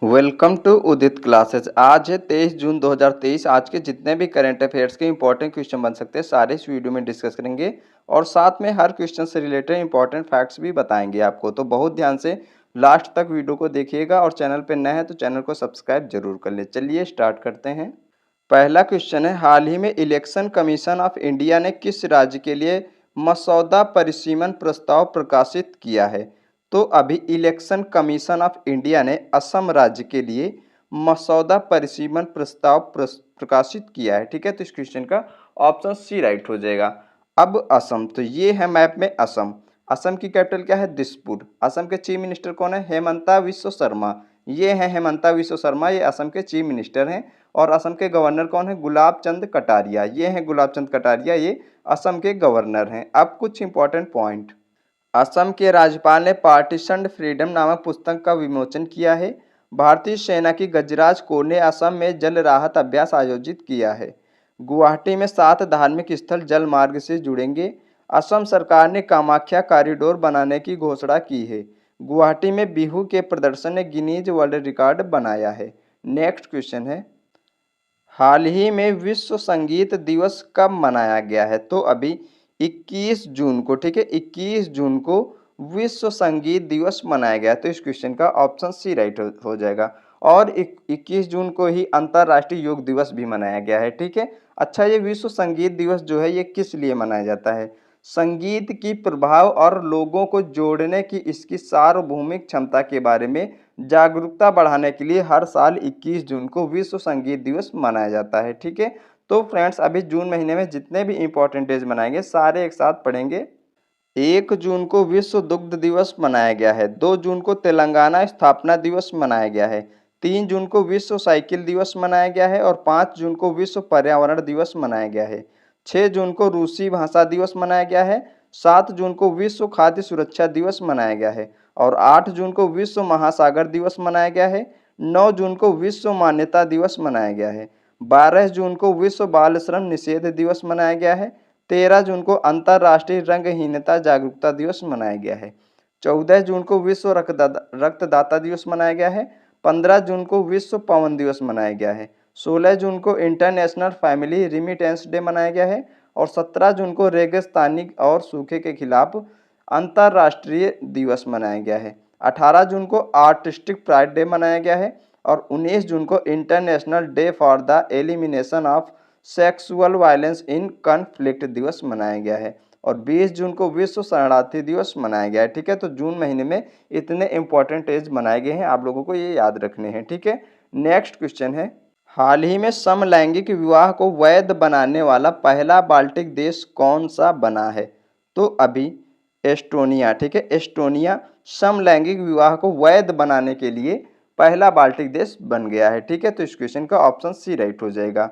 Welcome to Udit classes. आज है 23 जून 2023। आज के जितने भी करंट अफेयर्स के इंपॉर्टेंट क्वेश्चन बन सकते हैं सारे इस वीडियो में डिस्कस करेंगे और साथ में हर क्वेश्चन से रिलेटेड इंपॉर्टेंट फैक्ट्स भी बताएंगे आपको। तो बहुत ध्यान से लास्ट तक वीडियो को देखिएगा और चैनल पर नए हैं तो चैनल को सब्सक्राइब जरूर कर ले। चलिए स्टार्ट करते हैं। पहला क्वेश्चन है, हाल ही में इलेक्शन कमीशन ऑफ इंडिया ने किस राज्य के लिए मसौदा परिसीमन प्रस्ताव प्रकाशित किया है? तो अभी इलेक्शन कमीशन ऑफ इंडिया ने असम राज्य के लिए मसौदा परिसीमन प्रस्ताव प्रकाशित किया है। ठीक है, तो इस क्वेश्चन का ऑप्शन सी राइट हो जाएगा। अब असम, तो ये है मैप में असम। असम की कैपिटल क्या है? दिसपुर। असम के चीफ मिनिस्टर कौन है? हेमंता विश्व शर्मा। ये है हेमंता विश्व शर्मा, ये असम के चीफ मिनिस्टर हैं। और असम के गवर्नर कौन है? गुलाब चंद कटारिया। ये हैं गुलाब चंद कटारिया, ये असम के गवर्नर हैं। अब कुछ इंपॉर्टेंट पॉइंट। असम के राज्यपाल ने पार्टीशन फ्रीडम नामक पुस्तक का विमोचन किया है। भारतीय सेना की गजराज कोर ने असम में जल राहत अभ्यास आयोजित किया है। गुवाहाटी में 7 धार्मिक स्थल जल मार्ग से जुड़ेंगे। असम सरकार ने कामाख्या कॉरिडोर बनाने की घोषणा की है। गुवाहाटी में बिहू के प्रदर्शन ने गिनीज वर्ल्ड रिकॉर्ड बनाया है। नेक्स्ट क्वेश्चन है, हाल ही में विश्व संगीत दिवस कब मनाया गया है? तो अभी 21 जून को, ठीक है, 21 जून को विश्व संगीत दिवस मनाया गया है। तो इस क्वेश्चन का ऑप्शन सी राइट हो जाएगा। और 21 जून को ही अंतर्राष्ट्रीय योग दिवस भी मनाया गया है। ठीक है। अच्छा, ये विश्व संगीत दिवस जो है ये किस लिए मनाया जाता है? संगीत की प्रभाव और लोगों को जोड़ने की इसकी सार्वभौमिक क्षमता के बारे में जागरूकता बढ़ाने के लिए हर साल 21 जून को विश्व संगीत दिवस मनाया जाता है। ठीक है। तो फ्रेंड्स, अभी जून महीने में जितने भी इंपॉर्टेंट डेज मनाएंगे सारे एक साथ पढ़ेंगे। 1 जून को विश्व दुग्ध दिवस मनाया गया है। 2 जून को तेलंगाना स्थापना दिवस मनाया गया है। 3 जून को विश्व साइकिल दिवस मनाया गया है और 5 जून को विश्व पर्यावरण दिवस मनाया गया है। 6 जून को रूसी भाषा दिवस मनाया गया है। 7 जून को विश्व खाद्य सुरक्षा दिवस मनाया गया है और 8 जून को विश्व महासागर दिवस मनाया गया है। 9 जून को विश्व मान्यता दिवस मनाया गया है। 12 जून को विश्व बाल श्रम निषेध दिवस मनाया गया है। 13 जून को अंतर्राष्ट्रीय रंगहीनता जागरूकता दिवस मनाया गया है। 14 जून को विश्व रक्तदाता दिवस मनाया गया है। 15 जून को विश्व पवन दिवस मनाया गया है। 16 जून को इंटरनेशनल फैमिली रिमिटेंस डे मनाया गया है और 17 जून को रेगिस्तानी और सूखे के खिलाफ अंतर्राष्ट्रीय दिवस मनाया गया है। 18 जून को आर्टिस्टिक प्राइड डे मनाया गया है और 19 जून को international day for the elimination of sexual violence in conflict दिवस मनाया गया है और 20 जून को विश्व शरणार्थी दिवस मनाया गया है। ठीक है, तो जून महीने में इतने इंपॉर्टेंट डेज मनाए गए हैं, आप लोगों को ये याद रखने हैं। ठीक है। नेक्स्ट क्वेश्चन है, हाल ही में समलैंगिक विवाह को वैध बनाने वाला पहला बाल्टिक देश कौन सा बना है? तो अभी एस्टोनिया। ठीक है, एस्टोनिया समलैंगिक विवाह को वैध बनाने के लिए पहला बाल्टिक देश बन गया है। ठीक है, तो इस क्वेश्चन का ऑप्शन सी राइट हो जाएगा।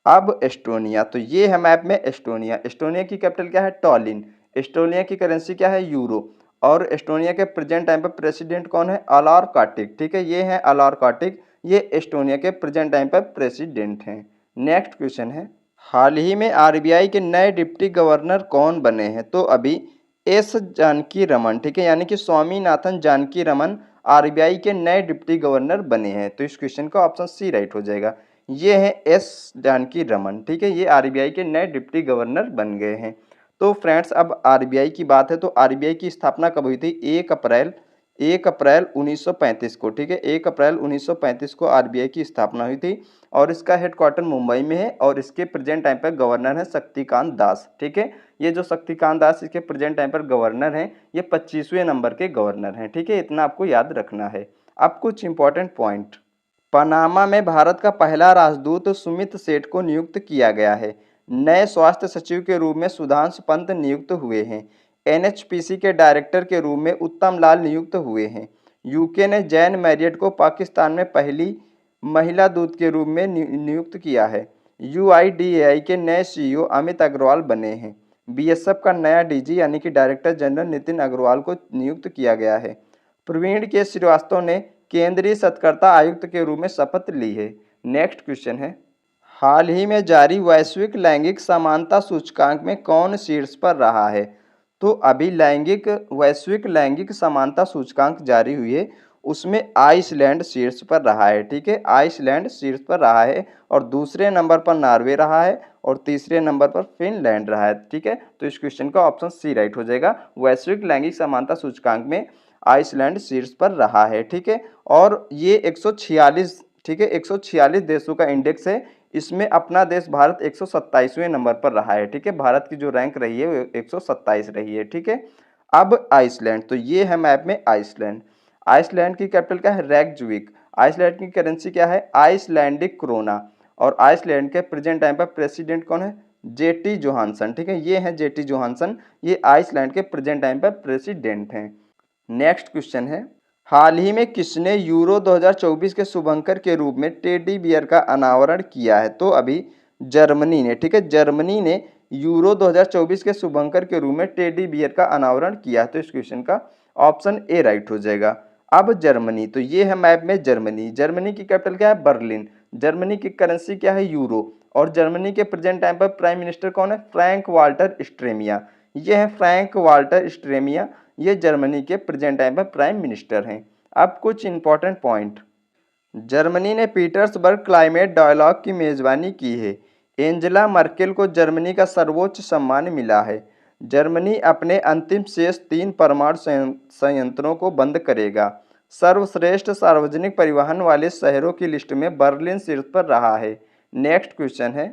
अब एस्टोनिया, तो ये है मैप में एस्टोनिया। एस्टोनिया की कैपिटल क्या है? टॉलिन। एस्टोनिया की करेंसी क्या है? यूरो। और एस्टोनिया के प्रेजेंट टाइम पर प्रेसिडेंट कौन है? अलार काटिक। ठीक है, ये है अलार काटिक, ये एस्टोनिया के प्रेजेंट टाइम पर प्रेसिडेंट हैं। नेक्स्ट क्वेश्चन है, हाल ही में आरबीआई के नए डिप्टी गवर्नर कौन बने हैं? तो अभी एस जानकी रमन। ठीक है, यानी कि स्वामीनाथन जानकी रमन आरबीआई के नए डिप्टी गवर्नर बने हैं। तो इस क्वेश्चन का ऑप्शन सी राइट हो जाएगा। ये है एस जानकी रमन। ठीक है, ये आरबीआई के नए डिप्टी गवर्नर बन गए हैं। तो फ्रेंड्स, अब आरबीआई की बात है तो आरबीआई की स्थापना कब हुई थी? 1 अप्रैल 1935 को। ठीक है, 1 अप्रैल 1935 को आरबीआई की स्थापना हुई थी और इसका हेडक्वार्टर मुंबई में है और इसके प्रेजेंट टाइम पर गवर्नर है शक्तिकांत दास। ठीक है, ये जो शक्तिकांत दास इसके प्रेजेंट टाइम पर गवर्नर हैं, ये 25वें नंबर के गवर्नर हैं। ठीक है, इतना आपको याद रखना है। अब कुछ इंपॉर्टेंट पॉइंट। पनामा में भारत का पहला राजदूत सुमित सेठ को नियुक्त किया गया है। नए स्वास्थ्य सचिव के रूप में सुधांशु पंत नियुक्त हुए हैं। एनएचपीसी के डायरेक्टर के रूप में उत्तम लाल नियुक्त हुए हैं। यूके ने जैन मैरियट को पाकिस्तान में पहली महिला दूत के रूप में नियुक्त किया है। यूआईडीएआई के नए सीईओ अमित अग्रवाल बने हैं। बीएसएफ का नया डीजी यानी कि डायरेक्टर जनरल नितिन अग्रवाल को नियुक्त किया गया है। प्रवीण के श्रीवास्तव ने केंद्रीय सतर्कता आयुक्त के रूप में शपथ ली है। नेक्स्ट क्वेश्चन है, हाल ही में जारी वैश्विक लैंगिक समानता सूचकांक में कौन शीर्ष पर रहा है? तो अभी वैश्विक लैंगिक समानता सूचकांक जारी हुई है, उसमें आइसलैंड शीर्ष पर रहा है। ठीक है, आइसलैंड शीर्ष पर रहा है और दूसरे नंबर पर नॉर्वे रहा है और तीसरे नंबर पर फिनलैंड रहा है। ठीक है, तो इस क्वेश्चन का ऑप्शन सी राइट हो जाएगा। वैश्विक लैंगिक समानता सूचकांक में आइसलैंड शीर्ष पर रहा है। ठीक है, और ये 146, ठीक है, 146 देशों का इंडेक्स है। इसमें अपना देश भारत 127वें नंबर पर रहा है। ठीक है, भारत की जो रैंक रही है वो 127 रही है। ठीक है, अब आइसलैंड, तो ये है मैप में आइसलैंड। आइसलैंड की कैपिटल क्या है? रेकजविक। आइसलैंड की करेंसी क्या है? Icelandic krona. और आइसलैंड के प्रेजेंट टाइम पर प्रेसिडेंट कौन है? जेटी जोहानसन। ठीक है, ये है जेटी जोहानसन, ये आइसलैंड के प्रेजेंट टाइम पर प्रेसिडेंट हैं। नेक्स्ट क्वेश्चन है, हाल ही में किसने यूरो 2024 के शुभंकर के रूप में टेडी बियर का अनावरण किया है? तो अभी जर्मनी ने। ठीक है, जर्मनी ने यूरो 2024 के शुभंकर के रूप में टेडी बियर का अनावरण किया है। तो इस क्वेश्चन का ऑप्शन ए राइट हो जाएगा। अब जर्मनी, तो ये है मैप में जर्मनी। जर्मनी की कैपिटल क्या है? बर्लिन। जर्मनी की करेंसी क्या है? यूरो। और जर्मनी के प्रेजेंट टाइम पर प्राइम मिनिस्टर कौन है? Frank Walter Steinmeier. ये है फ्रैंक वाल्टर स्ट्रेमिया, ये जर्मनी के प्रेजेंट टाइम पर प्राइम मिनिस्टर हैं। अब कुछ इंपॉर्टेंट पॉइंट, जर्मनी ने पीटर्सबर्ग क्लाइमेट डायलॉग की मेजबानी की है। एंजेला मर्केल को जर्मनी का सर्वोच्च सम्मान मिला है। जर्मनी अपने अंतिम शेष 3 परमाणु संयंत्रों को बंद करेगा। सर्वश्रेष्ठ सार्वजनिक परिवहन वाले शहरों की लिस्ट में बर्लिन शीर्ष पर रहा है। नेक्स्ट क्वेश्चन है,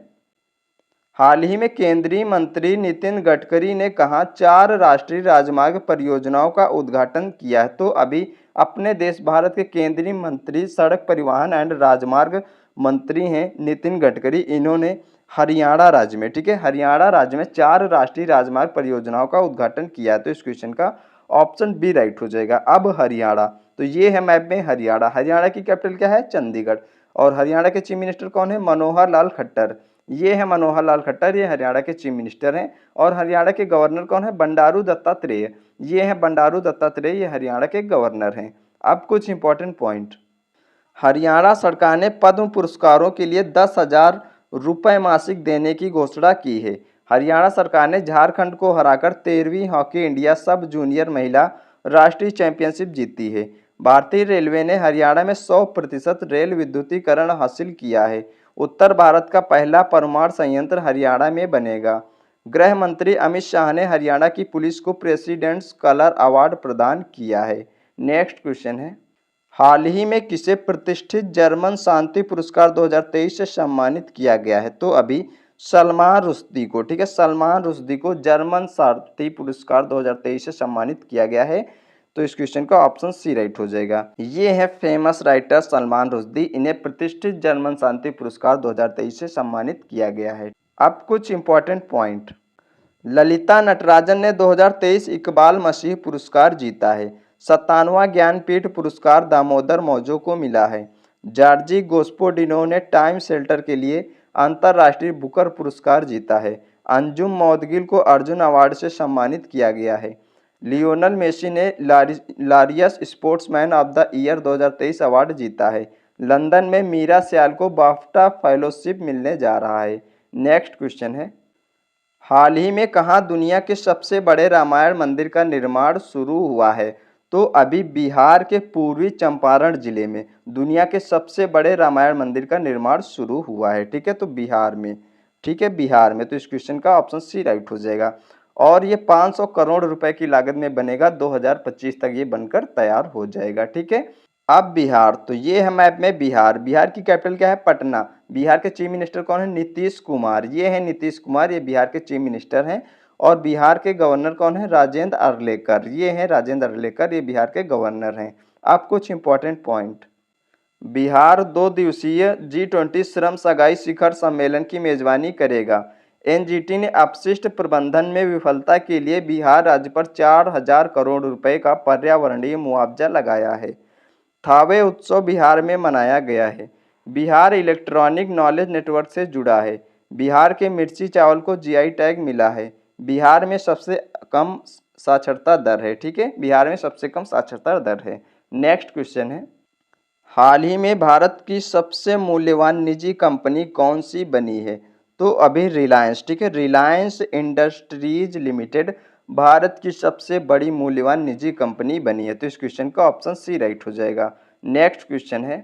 हाल ही में केंद्रीय मंत्री नितिन गडकरी ने कहा 4 राष्ट्रीय राजमार्ग परियोजनाओं का उद्घाटन किया है? तो अभी अपने देश भारत के केंद्रीय मंत्री, सड़क परिवहन एंड राजमार्ग मंत्री हैं नितिन गडकरी। इन्होंने हरियाणा राज्य में, ठीक है, हरियाणा राज्य में 4 राष्ट्रीय राजमार्ग परियोजनाओं का उद्घाटन किया है। तो इस क्वेश्चन का ऑप्शन बी राइट हो जाएगा। अब हरियाणा, तो ये है मैप में हरियाणा। हरियाणा की कैपिटल क्या है? चंडीगढ़। और हरियाणा के चीफ मिनिस्टर कौन है? मनोहर लाल खट्टर। ये है मनोहर लाल खट्टर, ये हरियाणा के चीफ मिनिस्टर हैं। और हरियाणा के गवर्नर कौन है? बंडारू दत्तात्रेय। ये है बंडारू दत्तात्रेय, ये हरियाणा के गवर्नर हैं। अब कुछ इंपॉर्टेंट पॉइंट, हरियाणा सरकार ने पद्म पुरस्कारों के लिए 10,000 रुपये मासिक देने की घोषणा की है। हरियाणा सरकार ने झारखंड को हराकर 13वीं हॉकी इंडिया सब जूनियर महिला राष्ट्रीय चैंपियनशिप जीती है। भारतीय रेलवे ने हरियाणा में 100% रेल विद्युतीकरण हासिल किया है। उत्तर भारत का पहला परमाणु संयंत्र हरियाणा में बनेगा। गृह मंत्री अमित शाह ने हरियाणा की पुलिस को प्रेसिडेंट्स कलर अवार्ड प्रदान किया है। नेक्स्ट क्वेश्चन है, हाल ही में किसे प्रतिष्ठित जर्मन शांति पुरस्कार 2023 से सम्मानित किया गया है? तो अभी सलमान रुश्दी को, ठीक है, सलमान रुश्दी को जर्मन शांति पुरस्कार 2023 से सम्मानित किया गया है। तो इस क्वेश्चन का ऑप्शन सी राइट हो जाएगा। ये है फेमस राइटर सलमान रुश्दी, इन्हें प्रतिष्ठित जर्मन शांति पुरस्कार 2023 से सम्मानित किया गया है। अब कुछ इंपॉर्टेंट पॉइंट, ललिता नटराजन ने 2023 इकबाल मसीह पुरस्कार जीता है। 57वां ज्ञानपीठ पुरस्कार दामोदर मौजो को मिला है। जॉर्जी गोस्पोडिनो ने टाइम शेल्टर के लिए अंतर्राष्ट्रीय बुकर पुरस्कार जीता है। अंजुम मौदगिल को अर्जुन अवार्ड से सम्मानित किया गया है। लियोनल मेसी ने Laureus sportsman of the year 2023 award जीता है। लंदन में मीरा सियाल को बाफ्टा फेलोशिप मिलने जा रहा है। नेक्स्ट क्वेश्चन है, हाल ही में कहाँ दुनिया के सबसे बड़े रामायण मंदिर का निर्माण शुरू हुआ है? तो अभी बिहार के पूर्वी चंपारण जिले में दुनिया के सबसे बड़े रामायण मंदिर का निर्माण शुरू हुआ है। ठीक है, तो बिहार में, ठीक है, बिहार में। तो इस क्वेश्चन का ऑप्शन सी राइट हो जाएगा। और ये 500 करोड़ रुपए की लागत में बनेगा, 2025 तक ये बनकर तैयार हो जाएगा। ठीक है, अब बिहार, तो ये है मैप में बिहार। बिहार की कैपिटल क्या है? पटना। बिहार के चीफ मिनिस्टर कौन है? नीतीश कुमार। ये है नीतीश कुमार, ये बिहार के चीफ मिनिस्टर हैं। और बिहार के गवर्नर कौन है? राजेंद्र अर्लेकर। ये हैं राजेंद्र अर्लेकर, ये बिहार के गवर्नर हैं। अब कुछ इंपॉर्टेंट पॉइंट, बिहार 2 दिवसीय G20 श्रम सगाई शिखर सम्मेलन की मेजबानी करेगा। एनजीटी ने अपशिष्ट प्रबंधन में विफलता के लिए बिहार राज्य पर 4,000 करोड़ रुपए का पर्यावरणीय मुआवजा लगाया है। थावे उत्सव बिहार में मनाया गया है। बिहार इलेक्ट्रॉनिक नॉलेज नेटवर्क से जुड़ा है। बिहार के मिर्ची चावल को जीआई टैग मिला है। बिहार में सबसे कम साक्षरता दर है। ठीक है, बिहार में सबसे कम साक्षरता दर है। नेक्स्ट क्वेश्चन है, हाल ही में भारत की सबसे मूल्यवान निजी कंपनी कौन सी बनी है? तो अभी रिलायंस, ठीक है, रिलायंस इंडस्ट्रीज लिमिटेड भारत की सबसे बड़ी मूल्यवान निजी कंपनी बनी है? तो इस क्वेश्चन का ऑप्शन सी राइट हो जाएगा। नेक्स्ट क्वेश्चन है,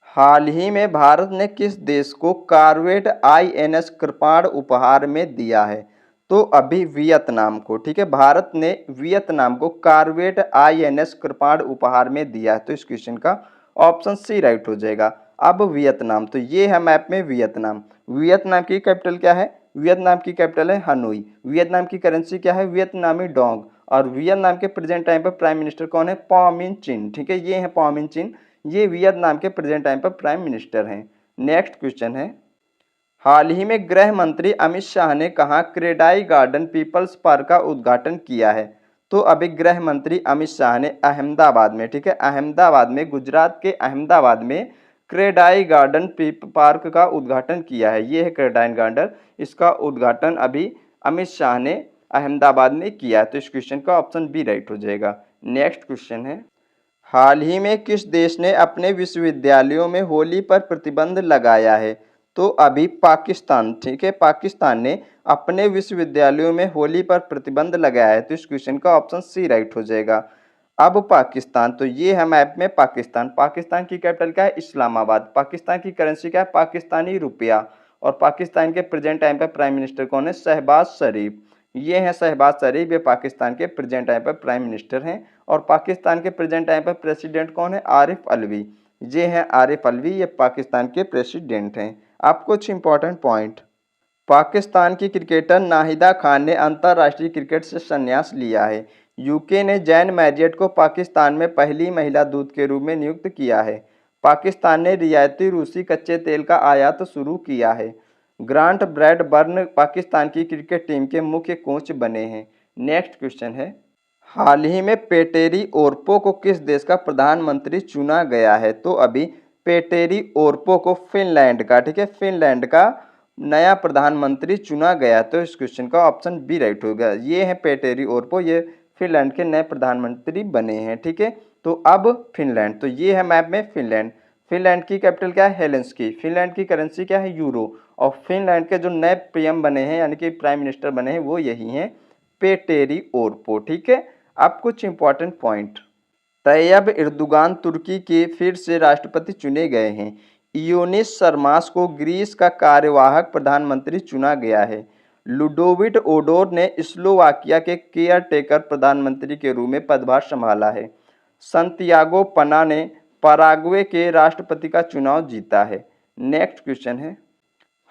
हाल ही में भारत ने किस देश को कॉर्वेट INS कृपाण उपहार में दिया है? तो अभी वियतनाम को। ठीक है, भारत ने वियतनाम को कॉर्वेट INS कृपाण उपहार में दिया है। तो इस क्वेश्चन का ऑप्शन सी राइट हो जाएगा। अब वियतनाम, तो ये है मैप में वियतनाम। वियतनाम की कैपिटल क्या है? वियतनाम की कैपिटल है हनोई। वियतनाम की करेंसी क्या है? वियतनामी डोंग। और वियतनाम के प्रेजेंट टाइम पर प्राइम मिनिस्टर कौन है? पॉ मिन चिन। ठीक है, ये है पॉ मिन चिन, ये वियतनाम के प्रेजेंट टाइम पर प्राइम मिनिस्टर हैं। नेक्स्ट क्वेश्चन है, हाल ही में गृह मंत्री अमित शाह ने कहा क्रेडाई गार्डन पीपल्स पार्क का उद्घाटन किया है? तो अभी गृह मंत्री अमित शाह ने अहमदाबाद में, ठीक है, अहमदाबाद में, गुजरात के अहमदाबाद में क्रेडाई गार्डन पार्क का उद्घाटन किया है। ये है क्रेडाई गार्डन, इसका उद्घाटन अभी अमित शाह ने अहमदाबाद में किया है। तो इस क्वेश्चन का ऑप्शन बी राइट हो जाएगा। नेक्स्ट क्वेश्चन है, हाल ही में किस देश ने अपने विश्वविद्यालयों में होली पर प्रतिबंध लगाया है? तो अभी पाकिस्तान। ठीक है, पाकिस्तान ने अपने विश्वविद्यालयों में होली पर प्रतिबंध लगाया है। तो इस क्वेश्चन का ऑप्शन सी राइट हो जाएगा। अब पाकिस्तान, तो ये है मैप में पाकिस्तान। पाकिस्तान की कैपिटल क्या है? इस्लामाबाद। पाकिस्तान की करेंसी क्या है? पाकिस्तानी रुपया। और पाकिस्तान के प्रेजेंट टाइम पर प्राइम मिनिस्टर कौन है? शहबाज शरीफ। ये हैं शहबाज शरीफ, ये पाकिस्तान के प्रेजेंट टाइम पर प्राइम मिनिस्टर हैं। और पाकिस्तान के प्रेजेंट टाइम पर प्रेसिडेंट कौन है? आरिफ अलवी। ये हैं आरिफ अलवी, ये पाकिस्तान के प्रेसिडेंट हैं। आप कुछ इंपॉर्टेंट पॉइंट, पाकिस्तान की क्रिकेटर नाहिदा खान ने अंतर्राष्ट्रीय क्रिकेट से संन्यास लिया है। यूके ने जैन मैरियट को पाकिस्तान में पहली महिला दूत के रूप में नियुक्त किया है। पाकिस्तान ने रियायती रूसी कच्चे तेल का आयात शुरू किया है। ग्रांट ब्रैडबर्न पाकिस्तान की क्रिकेट टीम के मुख्य कोच बने हैं। नेक्स्ट क्वेश्चन है, हाल ही में पेटेरी ओरपो को किस देश का प्रधानमंत्री चुना गया है? तो अभी पेटेरी ओरपो को फिनलैंड का, ठीक है, फिनलैंड का नया प्रधानमंत्री चुना गया। तो इस क्वेश्चन का ऑप्शन बी राइट होगा। ये है पेटेरी ओरपो, ये फिनलैंड के नए प्रधानमंत्री बने हैं। ठीक है, तो अब फिनलैंड, तो ये है मैप में फिनलैंड। फिनलैंड की कैपिटल क्या है? हेलेंस्की। फिनलैंड की करेंसी क्या है? यूरो। और फिनलैंड के जो नए पीएम बने हैं, यानी कि प्राइम मिनिस्टर बने हैं, वो यही हैं, पेटेरी ओरपो। ठीक है, अब कुछ इंपॉर्टेंट पॉइंट, तैयब एर्दोगान तुर्की के फिर से राष्ट्रपति चुने गए हैं। इयोनिस सरमास को ग्रीस का कार्यवाहक प्रधानमंत्री चुना गया है। लुडोविट ओडोर ने स्लोवाकिया के केयर टेकर प्रधानमंत्री के रूप में पदभार संभाला है। संतियागो पना ने पराग्वे के राष्ट्रपति का चुनाव जीता है। नेक्स्ट क्वेश्चन है,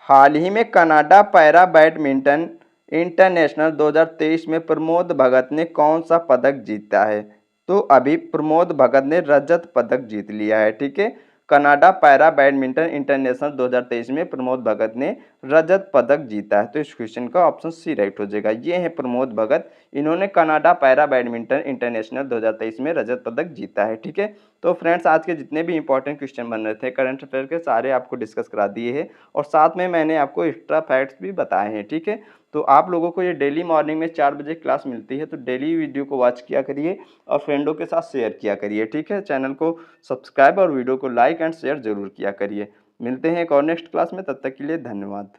हाल ही में कनाडा पैरा बैडमिंटन इंटरनेशनल 2023 में प्रमोद भगत ने कौन सा पदक जीता है? तो अभी प्रमोद भगत ने रजत पदक जीत लिया है। ठीक है, कनाडा पैरा बैडमिंटन इंटरनेशनल 2023 में प्रमोद भगत ने रजत पदक जीता है। तो इस क्वेश्चन का ऑप्शन सी राइट हो जाएगा। ये है प्रमोद भगत, इन्होंने कनाडा पैरा बैडमिंटन इंटरनेशनल 2023 में रजत पदक जीता है। ठीक है, तो फ्रेंड्स आज के जितने भी इंपॉर्टेंट क्वेश्चन बन रहे थे करंट अफेयर के, सारे आपको डिस्कस करा दिए हैं और साथ में मैंने आपको एक्स्ट्रा फैक्ट्स भी बताए हैं। ठीक है, तो आप लोगों को ये डेली मॉर्निंग में 4 बजे क्लास मिलती है, तो डेली वीडियो को वॉच किया करिए और फ्रेंडों के साथ शेयर किया करिए। ठीक है, चैनल को सब्सक्राइब और वीडियो को लाइक एंड शेयर जरूर किया करिए। मिलते हैं एक और नेक्स्ट क्लास में, तब तक के लिए धन्यवाद।